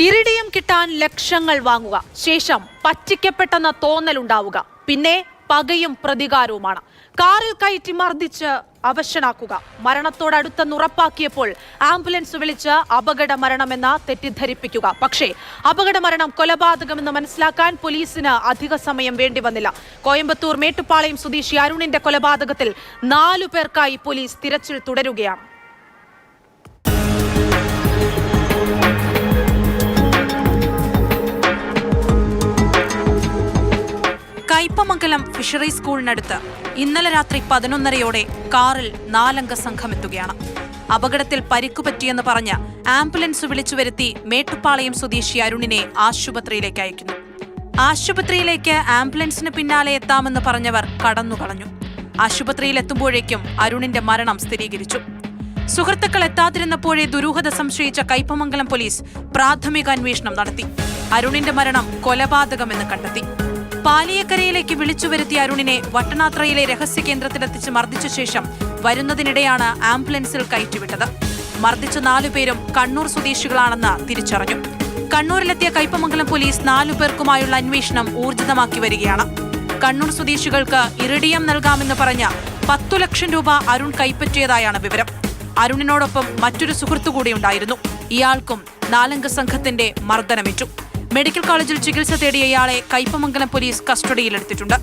ഇരിടിയം കിട്ടാൻ ലക്ഷങ്ങൾ വാങ്ങുക, ശേഷം പറ്റിക്കപ്പെട്ടെന്ന തോന്നലുണ്ടാവുക, പിന്നെ പകയും പ്രതികാരവുമാണ്. കാറിൽ കയറ്റി മർദ്ദിച്ച് അവശനാക്കുക, മരണത്തോടടുത്തെന്ന് ഉറപ്പാക്കിയപ്പോൾ ആംബുലൻസ് വിളിച്ച് അപകട മരണമെന്ന് തെറ്റിദ്ധരിപ്പിക്കുക. പക്ഷേ അപകട മരണം കൊലപാതകമെന്ന് മനസ്സിലാക്കാൻ പോലീസിന് അധിക സമയം വേണ്ടി വന്നില്ല. കോയമ്പത്തൂർ മേട്ടുപ്പാളയം സ്വദേശി അരുണിന്റെ കൊലപാതകത്തിൽ 4 പേർക്കായി പോലീസ് തിരച്ചിൽ തുടരുകയാണ്. കയ്പമംഗലം ഫിഷറി സ്കൂളിനടുത്ത് ഇന്നലെ രാത്രി 11:30-ഓടെ കാറിൽ 4 അംഗ സംഘം എത്തുകയാണ്. അപകടത്തിൽ പരിക്കുപറ്റിയെന്ന് പറഞ്ഞ് ആംബുലൻസ് വിളിച്ചു വരുത്തി മേട്ടുപ്പാളയം സ്വദേശി അരുണിനെ ആശുപത്രിയിലേക്ക് അയക്കുന്നു. ആശുപത്രിയിലേക്ക് ആംബുലൻസിന് പിന്നാലെ എത്താമെന്ന് പറഞ്ഞവർ കടന്നുകളഞ്ഞു. ആശുപത്രിയിലെത്തുമ്പോഴേക്കും അരുണിന്റെ മരണം സ്ഥിരീകരിച്ചു. സുഹൃത്തുക്കൾ എത്താതിരുന്നപ്പോഴേ ദുരൂഹത സംശയിച്ച കയ്പമംഗലം പോലീസ് പ്രാഥമിക അന്വേഷണം നടത്തി. അരുണിന്റെ മരണം കൊലപാതകമെന്ന് കണ്ടെത്തി. പാലിയക്കരയിലേക്ക് വിളിച്ചു വരുത്തിയ അരുണിനെ വട്ടനാത്രയിലെ രഹസ്യ കേന്ദ്രത്തിലെത്തിച്ച് മർദ്ദിച്ച ശേഷം വരുന്നതിനിടെയാണ് ആംബുലൻസിൽ കയറ്റിവിട്ടത്. മർദ്ദിച്ച 4 പേരും കണ്ണൂർ സ്വദേശികളാണെന്ന് തിരിച്ചറിഞ്ഞു. കണ്ണൂരിലെത്തിയ കയ്പമംഗലം പോലീസ് 4 പേർക്കുമായുള്ള അന്വേഷണം ഊർജിതമാക്കി വരികയാണ്. കണ്ണൂർ സ്വദേശികൾക്ക് ഇറിഡിയം നൽകാമെന്ന് പറഞ്ഞ 10 ലക്ഷം രൂപ അരുൺ കൈപ്പറ്റിയതായാണ് വിവരം. അരുണിനോടൊപ്പം മറ്റൊരു സുഹൃത്തുകൂടി ഉണ്ടായിരുന്നു. ഇയാൾക്കും 4 അംഗ സംഘത്തിന്റെ മർദ്ദനമേറ്റു. മെഡിക്കൽ കോളേജിൽ ചികിത്സ തേടിയ ഇയാളെ കയ്പമംഗലം പോലീസ് കസ്റ്റഡിയിലെടുത്തിട്ടുണ്ട്.